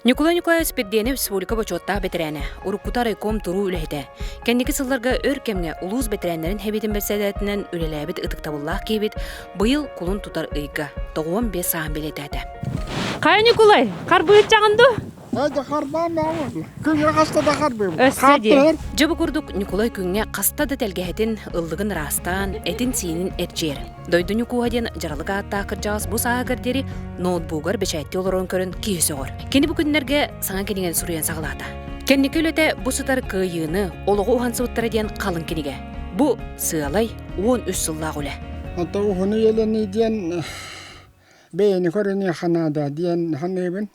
Николай Николаевич Педденев республика бочотта бетерәне. Уруккута райком туру үләһите. Кәндеки сылларга өркемге улус бетерәннәрен хәбитен берсәдәтеннән үләләбит ытыктабыллах кебит быйыл кулун тутар ыйга. 95 саам белетәте. Кая Николай, кар быйыт чагынды? Hadi karban bağlı. Künye hasta da karbım. Össedi. Жабы курдук Николай күнгә каста да тәлгәһетин ыллыгын растан, этин синин этчер. Дойду Никуһаден жаралыга тақырҗас бу саагырдери ноутбугар бечәтте олорон көрөн киесөгөр. Кени бу күннәргә саңа кенигән суруян саглата. Кенни көлөтә бу сытар кыйыны олыгы ухан сыттыра дигән калын кенигә. Бу сыалай 13 сыллак үлә. Hatta onu yeleni diyen beyni körünü hanada diyen hanıbın.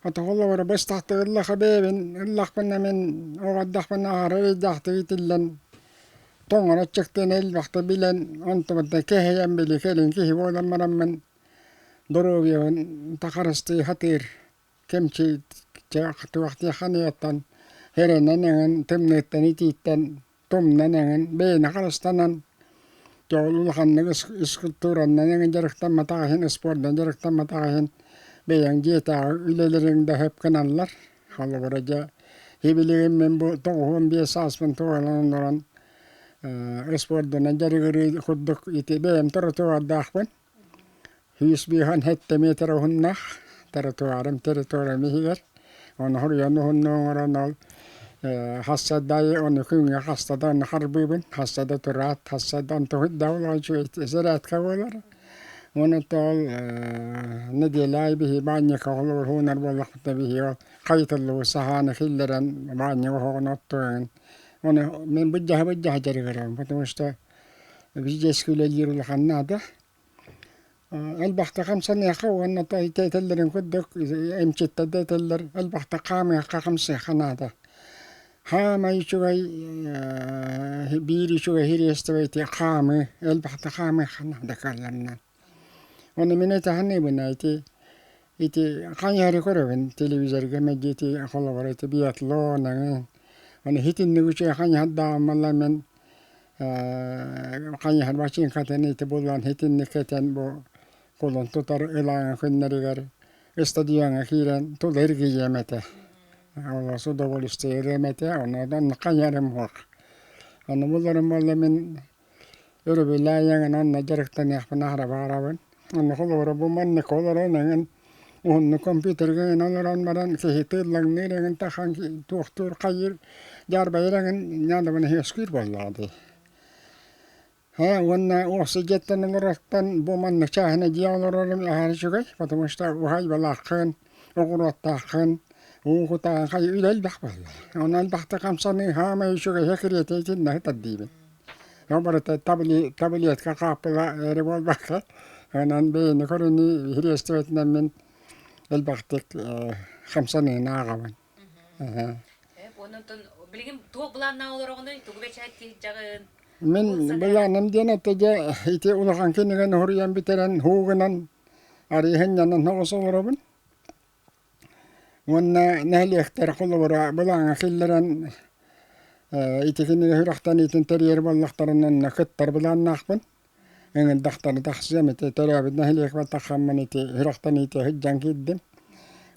Hatta kolla var bas tahtı Allah habibin Allah bana men o gaddah bana ağrı dahtı itillen tongara çıktın el vakti bilen ontu da keheyen bili kelin kihi volan marammen duruviyon takarastı hatir kemçi çaktı vakti haniyattan herenenen tımnetten ititten tumnenen beyni karastanan Joulullahan iskulttuurannan jarıktan mataahin spordan jarıktan mataahin beyan jeta ülelerin hep kanallar halı varaca hibiliğim men bu toğun bir sasman toğalan oran spordan jarıgırı kudduk iti beyam taratuar dahban hüs bihan hette metre hunnah taratuarım territoryum higer onu huryan hunnon oran ol hasadayı onu künge hastadan harbibin hasada turat hasadan tuhud davla şu zerat kavalar onu tol ne diye bihi banyo kavalar hunar vallahi bihi kayıtlı sahane hilleren banyo hoğunatın onu men bıcah jarıgırım потому что везде скулелер лханнада البحث خمسة نيخا وانا تايتلرن كدك امشت تايتلر البحث قامي خمسة خناده Ha mayucugay biri cugay hiriyestawiti qami elbahta qami khana dakallannan onu mineta hanni buna iti qanyari koraven televizor gamajiti kholawarati biatlo nang onu hitin nuguchay qanya hadda mallamen qanya hadbachin katani tibulan hitin niketen bu kolon tutar ilan khunnarigar estadiyan akhiran tulergi yemete Allah sudah boleh istirahat mete, orang dan nak yarem hok. Orang mudaram muda min Eropa yang orang najar tanya apa harapan. Orang kalau orang buman nak kalau orang dengan orang komputer dengan orang maran kehitir lang ni dengan tahan tuh kayir jar bayar dengan nyanda mana hiaskir boleh. Ha, orang oksigen orang tan buman nak cah nak jian orang lahar juga. Потому что wahai balakhan, orang tahan. وقطع خي إلى البحر أنا البحر خمسة ها ما يشوف هكذا تيجي تديبه عمر تبليت كقابلة ربول بحر أنا بين كورني هي استوتنا من البحر خمسة ناقمن من بلا نمدينا تجا هيتي أولخان كنا نهريان بتران هوغنان أريهن جنان نوصل ربن وانا نهلي اختار خلو ورا بلان خلران ايتكني هرختاني تنترير والله اختارنا نكتر بلان ناخبن ان الدختر تخزمت ترابد نهلي اخبار تخمني هرختاني تهجان كدن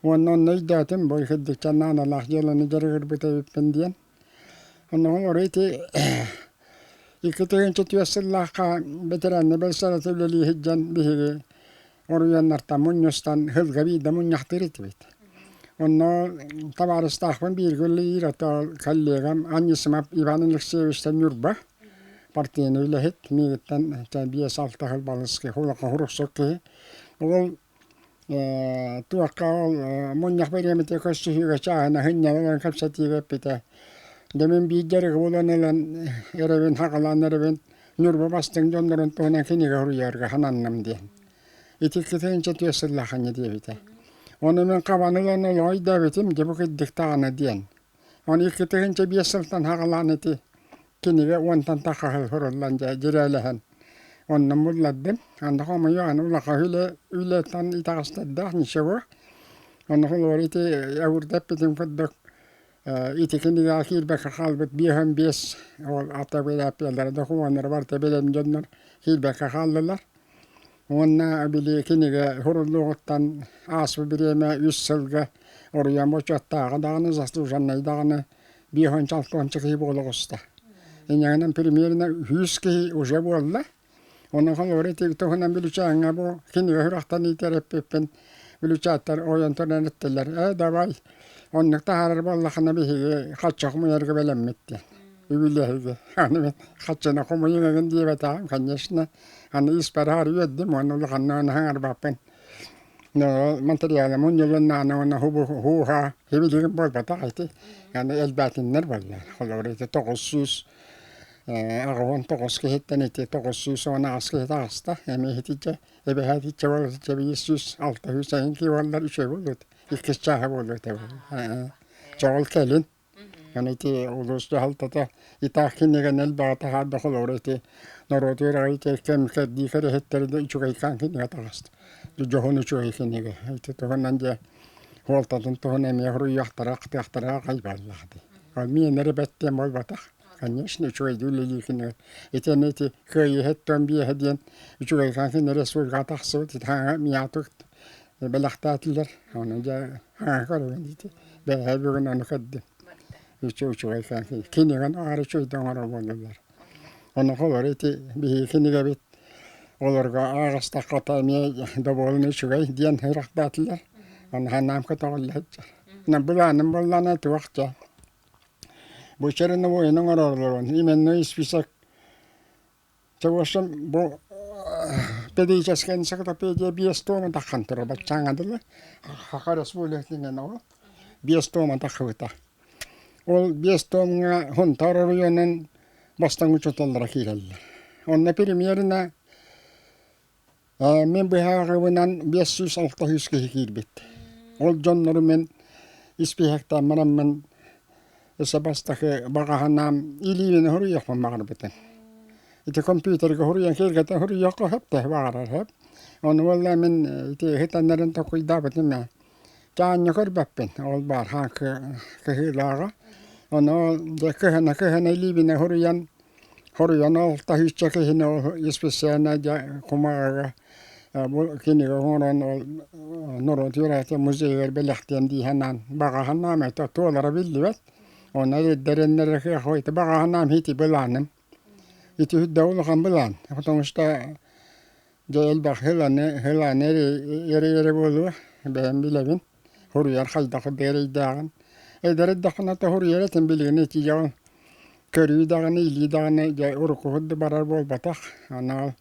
وانا نجداتم بوي خد كنانا لاخجل نجرغر بتا بنديان وانا هو ريتي يكتين تتوسل لاقا بتران بلسالة اللي هجان به وريان نرتمون يستان هل غبي دمون يحتريت بيت Onu tabar istahban bir gülle irata kallegam annesime İvan'ın lüksevişten yurba. Partiyen öyle hit milletten terbiye saltahıl balıski hulaka hurusukki. Ol tuakka ol munyak beremete koşuhiga çağına hınyalan kapsatiga pite. Demin bir jarık bulan elan erevin hakalan erevin yurba bastın jonların tuğuna kiniga huruyarga hanannam diyen. İtikketin çetiyasıllahanya diye bite. Onu men kavanılan olay davetim ki bu diktaana diyen. Onu ikitirince bir sıltan hakalan eti. Kinive ontan takahıl hurullanca cirelehen. Onu mulladım. Onu kama yoğun ulaka hüle tan itakastadda nişevo. Onu hulur iti yavurdap bitim fıddık. Iti kinive akil beka kalbet bihem bis. Ol ata böyle yapıyorlar. Da huvanlar var tebelem canlar. Hil beka kaldılar. Onna bili kinige hurulluğuttan asbı bireme 3 yılga oruyan boçattağı dağını zastujanay dağını bir honçaltı çıkıyı boluğusta. İnyanın primerine 100 ki uje bolla. Onun kal öğreti tohunan bilüçağına bu kinige hıraktan itereppepen bilüçağıtlar oyantıran ettiler. Davay. Onlukta harar bollakına bir kaçak mı yerge belemmetti. Übülehige. Hani ben kaçana kumu yemegen diye betağım kanyeşine. Hani isper harıyordum onu kanına hangar bapen. No materyale mun yolun nana ona huha hebilirim bol batayti. Yani elbatinler vallahi. Kolorete 900 ağon 9 kehetten eti 900 ona askı hasta. Emi hetice ebe hetice var hetice 500 600 ayın ki vallahi 3 ev olur. İki çaha olur tabi. Çoğul kelin. Yani iti ulustu haltada itakinegen elbata hadda kolorete. Narodura ite kem keddi kere hetteri de içu kaykan kinega tagast. Johon içu kinega. Ite tohonanca holtadın tohonemi huru yahtara kayballadı. Kalmiye nere bettem ol batak. Kanyeşne içu kaydu lili kinega. Ite neti köyü hetton biye hediyen içu kaykan kinega resul gataksı. Ite hanga miyatuk belaktatiller. Onunca hanga karıven ite. Behe bugün onu kaddim. İçu kaykan kinega ağrı çoydan ara bolurlar. Onu kolor eti bir kinige bit olurga ağasta katamiye dobolunu çugay diyen hırakdatlar. Onu hanam katağıllar. Ne bulanım bulana tuğakça. Bu çerin o oyunun ararlar. İmen ne ispisak. Çavuşum bu pediyeceğiz kendisi kadar pediye bir estoma takantır. Bak çangadılar. Hakaras bulutingen o. Bir estoma takıvıta. O bir estoma huntar arıyorsun. Bastan uçutallara kirelli. Onna primerine men bu hağıvınan 500-600 kişi kirbet. Ol jonları men ispihekta men sabastaki bagahanam ilivine huru yapmam mağrıbeten. İti kompüterge huru yankirgeten huru yakı hep de bağırar hep. Onu valla men iti hitanların tokuy dabetim ya. Can yakır beppen. Ol bar hankı kıhılağa. Onu kıhına ilivine Horuyan alta hiç çekihine o ispesiyana ja kumaga bu kini horon noro tiyarate muzeyer belahten di hanan baga hanam eta tolara billivet ona derenlere ke hoyte baga hanam hiti belanım iti hüddavul kan belan sonuçta gel bak helane yere bolu ben bilevin horuyan hayda dere dağın dere dağına ta horuyere tembilini iti javan Körü dağını, ili dağını, uruku huddu barar bol batak. Ana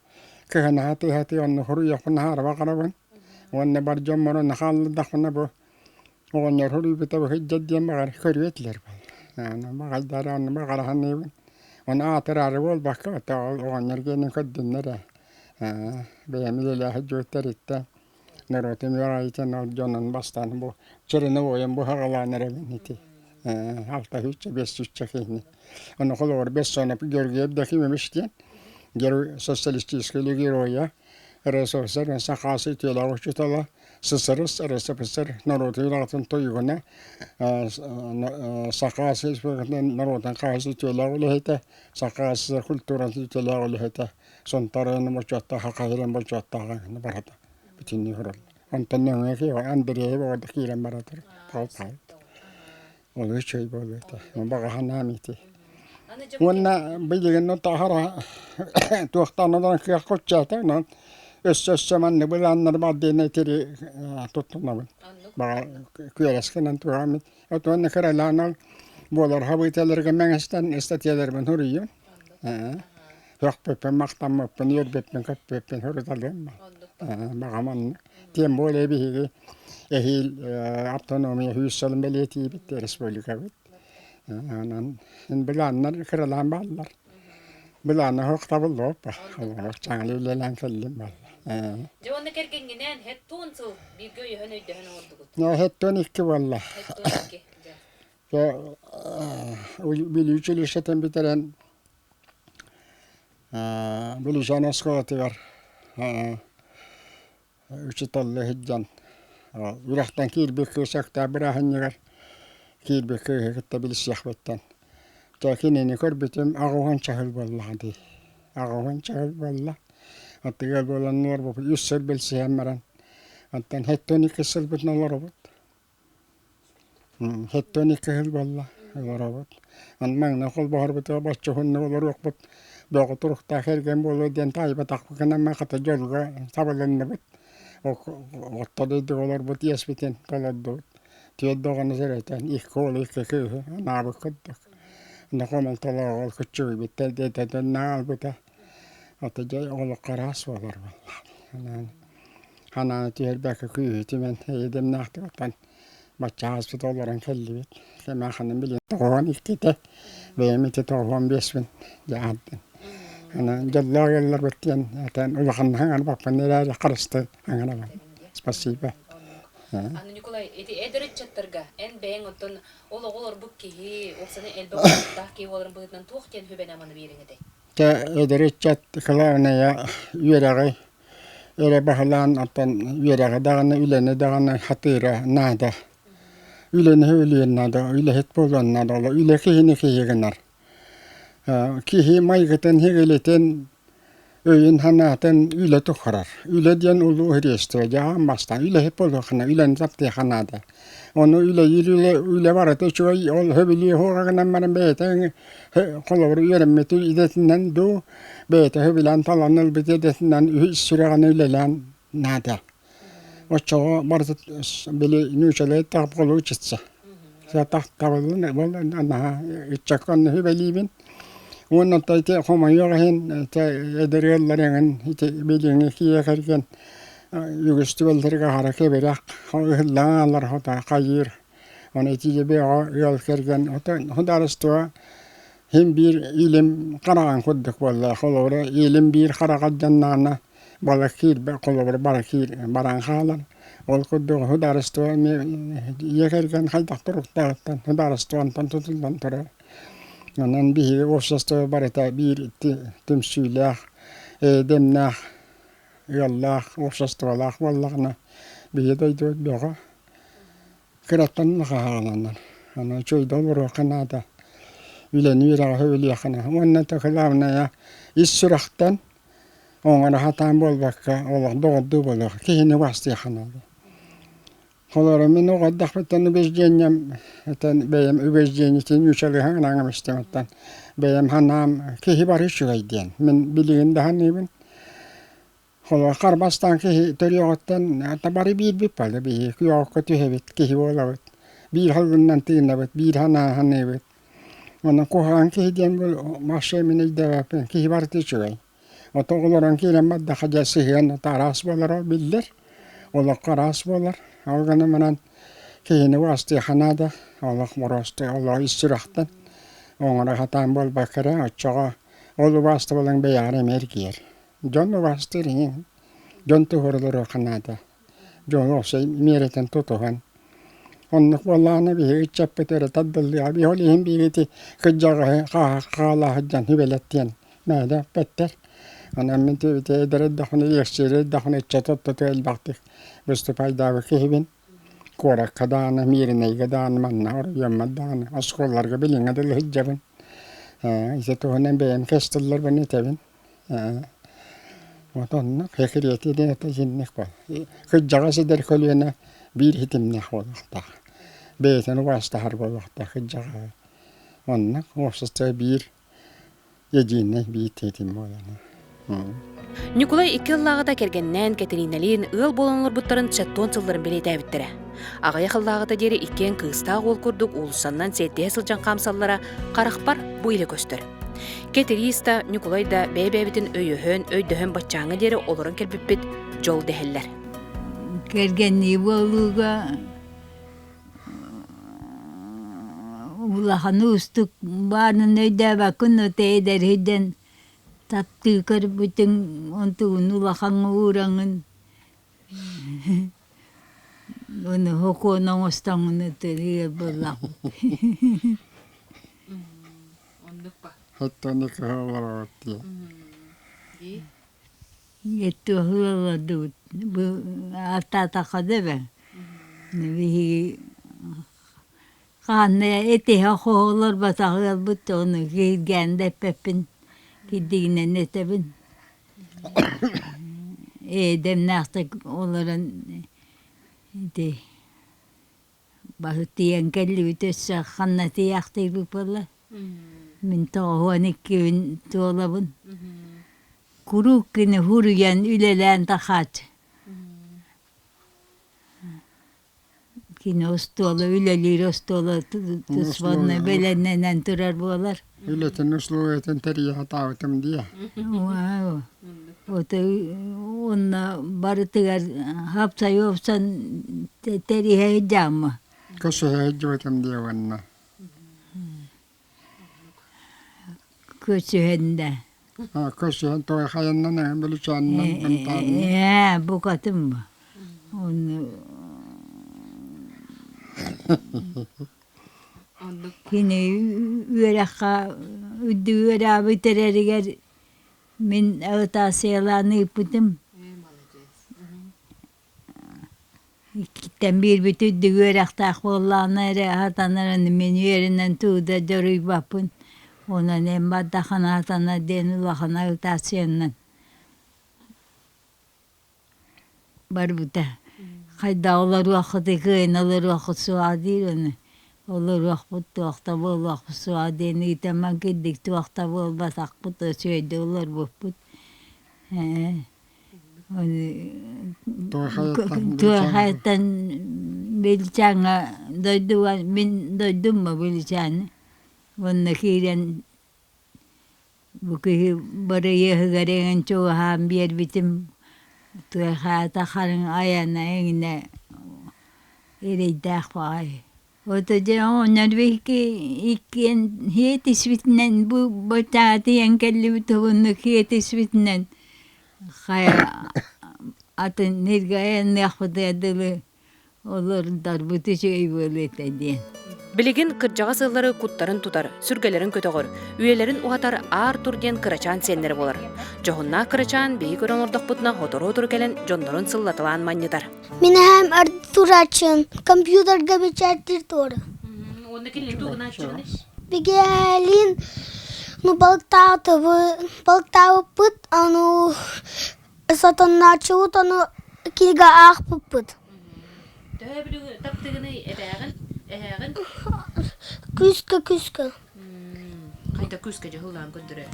kıhına hati onu huru yakın haraba karaban. Onu bar jommoro nakal dağına bu. Onu huru bita bu hiccat diye bakar körü etler bol. Ana bakal dara onu bakar hanıbın. Onu atırarı bol bakka. Onu gelin köddünlere. Beğenmeliyle hıccuhtar itti. Nerotim yarayıcan o jonun bastan bu. Çırını boyun bu hağalanere biniti. Alta hücce 500 çekini. Onu kolor 5 sonra görgüye dökülmemiş diyen. Geri sosyalisti iskili giroya. Resorslar sakası itiyorlar uçutala. Sısırız, resepsir, narotu ratın toyuguna. Sakası narotan kağısı itiyorlar ulehete. Sakası kulturan itiyorlar ulehete. Son tarihini boçatta, hakayren boçatta. Barata. Bütün nihurul. Ondan ne ki o andiriye orada kiren baradır. Pal. Olu şey böyle. Baga hanamiti. Ona bilgin o tahara tuhtanadan kıyak koçata non össeman ne bulanlar badene teri tuttunamen. Baga kuyaraskenan tuamit. O to ne karalanal bolar habitelerge mengestan estatiyalar ben huriyon. Yok pepe maktam pepe yer pepe kap pepe huritalem. Baga man tiempo le bihi ehil autonomi hüsalın belediye bitti Respublika bit. Anan bilanlar kıralan ballar. Bilana hokta buldu pa. Allah çanlı lelan kellim bal. Jona kerkenginen hettun su bir göy hönüydü hön oldu. Ya hetton iki valla. Hettun ki. Ya bilüçülü şeten biteren bilüçan askolati var. Üçü tallı hiccan. Yürekten kirbek kısakta bırakın yer. Kirbek kıhıkta bilis yakbetten. Takinini körbetim ağuhan çahıl vallahi. Ağuhan çahıl vallahi. Attıgal bolanlar bu 100 yıl belsi hemmeran. Attan hettonik yıl bitne olurabut. Hettonik yıl bolla olurabut. Anmağına kol bahar bita başçı hunne olur okbut. Doğu turukta hergen bolu den tayba takpıkına makata jolga tabalanna bit. Otta dedi olur but yesbiten kaladdu. Tiyad doğanı zereten ilk kol ilk köyü nabı kıddık. Nakomal talağı ol küçüğü bitti dedi nal bita. Atacay oğlu karas olur vallahi. Hanan tiyad baka köyü timen edem nahtı atan. Başça haspita olaran kelli bit. Kema hanım bilin doğan ilkite. Beyemiti toğan besbin. Jahaddin. Ana jalla gellar bittiyen. Atan ulahan hangan bakpan neler karıştı. Hangana bak. Spasiba. Аны Николай, эти эдереччаттарга эн бэйэн оттон олор бук киһи оксаны элбэ олордах киһи олорун быгытынан туох тиэн хүбэн аманы бириңеде. Та эдереччат кылаана я үерагы. Эре бахалан atan үерагы даганы үлени даганы хатыра нада. Үлени үлен нада, үле хет болан нада, үле киһини киһигенар. Киһи майгытын хигелетен öğün hanaten üle tukarar. Üle diyen ulu hriyestu. Cağın bastan. Üle hep olu hana. Ülen zapti hanada. Onu üle üle var ete çoğu ol höbili hoğağınan bana beyte. Kolor üyerenmeti idetinden du. Beyte höbilen talanıl bit idetinden süreğini ülelen nada. O çoğu barıtı bili nüşele tağıp kolu çıtsa. Zatak tağılı ne bol. Anaha iççakon höbelibin. Onun tayti homayağın ta ederiyellerin ite bildiğini kiye kerken yugüstüvellerge hareke berak hıllağlar hata kayır onu itice bir yol kerken hudarıstuğa hem bir ilim karağın kudduk valla kolora ilim bir karağın cannana balakir kolora balakir baranhalar ol kudduk hudarıstuğa yekerken haydak duruk dağıttan hudarıstuğan tutuldan tura Anan bihi ofsasta barata bir temsülah demnah yallah ofsastalah vallahna bihi daydo doğa kıratan halanlar ana çoy dolur kanada üleni vira hövli yakana onun takılavna ya issuraktan ona hatan bolbakka ola doğdu bolur kihini vasti hanada Kolora min o kadar betten bezcenyem eten beyem bezcenyetin yüçeli hanım istemetten beyem hanım ki barış diyen min bilin daha nebin kolora karbastan ki teriyotten tabari bir pala bir yok kötü evet ki olavut bir halından tinlevet bir hanevet ona kohan ki diyen bu maşemin devapen ki barış şuay o toğloran ki lemma daha jasihen taras bolar bilir ola karas bolar Algana manan kihini vasti hanada Allah morosti Allah istirahtan onlara hatan bol bakara açağa olu vasti bolan beyare mergiyer John vasti ring John tuhorloro hanada John olsa mireten tutuhan onnak vallana bir içappetere taddalli abi holihim biriti kıcağı kala haccan hübelettiyen nada petter Anamın tevite edere dağını yeşçere dağını çatot el baktık. Büstü paydağı kihibin. Korak kadağını mirine kadağını manna oraya maddağını. Askollarga bilin adıl hicabın. İşte tohunen beyin kestiller beni tevin. Otonnak hekiriyeti de tejinlik bol. Kıccağı sider koluyana bir hitimnek olakta. Beyten vastahar bolakta kıccağı. Onnak osasta bir yediğine bir tetim olana. Николай икки ыллаагыта кергеннен Катериналин ыл болонлор буттарын чаттон сылларын белетәбиттире. Агая хыллаагыта дери иккен кыстаа гол курдук улусаннан сетте сылжан камсаллара каракпар бу иле көстөр. Кетериста Николай да бебебитин өйөһөн өйдөһөн баччаңы дери олорун келбиппит жол дехеллер. Кергенни болуга улахан устук барын өйдөбө күнү тейдер хиден Tatlı kır bütün onun ulahang urangın. Onu hokona ostangun teriye bulak. Onlukpa. Hatta ne kahvalar attı. Yetti huladı. Bu altta takade be. Nevi kanne eti holar batağıl bütün gende pepin. Giddiğine ne tebin. edem naktık onların de bahtiyan kelli ütössä kannati yahti bupalla. Min tohuan ikkivin tuolabun. Kurukkini hurjan ylelään tahat. Kinos tuolla yleliiros tuolla tusvanne belennenen turar buolar. Yleten uslueten teriä tautam dia. Wow. Ota onna bartigar hapsa jopsan teri hei jamma. Kosse hejjuutam dia vanna. Kutsu henda. Kosse hän toi hajannan belusannan pantaan. Ja, bukatumma. On Kini yöräkka yörävä tereriger min autasialani putum. Kitten bir bütün yöräkta kollanları hatanların min yerinden tuğda dörüy bapun. Ona nem badahana hatana den ulahana autasiyandan. Barbuta. Kayda olur vakti kıyın olur vakti suadir onu. Olur vakti tuakta bol vakti suadini itamak gittik tuakta bol basak putu söyledi olur bu put. Tuo hayattan bilçanga doydum mu bilçanı. Onu kiren bu ki buraya hıgaren çoğu ham bir bitim. Tuo hayata karın ayağına engine ereydek var. Otoca onlar iki hiyetisvitnen bu taati engelli bitavunu hiyetisvitnen. Kaya atın nirgayan nekhudu edelim. Olur darbutu şey böyle diyen. Билигин кырдьаҕа сыллары куттарын тутар, сүргелерин көтөгөр, үйелерин уатар аар тур диэн кырачаан сеннери болар. Жоһуннаах кырачаан бии көрөн ордохпутуна хотору келен дьондорун сыллатылаан манньытар. Мен hem Arturaç'ın kompüterge biçertir doğru. Onda kelin tuğuna çıkmış. Bir gelin nu balık pıt anu satanlar çoğut anu kilga ah pıt. Töbülü taptığını eğen. Küske. Kayda küskece hılan göndere.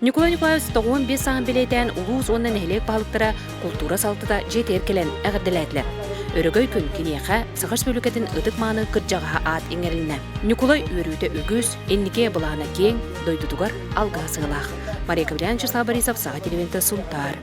Николай Николаевич тоғуын 5 сағын білейтен улуыз оннан әлек балықтыра культура салтыда жетер келен әғірділәділер. Өрігөй күн кенеға сығаш бөлікетін ұдық маны кырджағаға ат еңеріліне. Николай өрүйті өгіз, еннике бұлағына кең, дойдудуғар алға сығылақ. Мария Каврянчы Сабарисов, Саға телевенті Султар.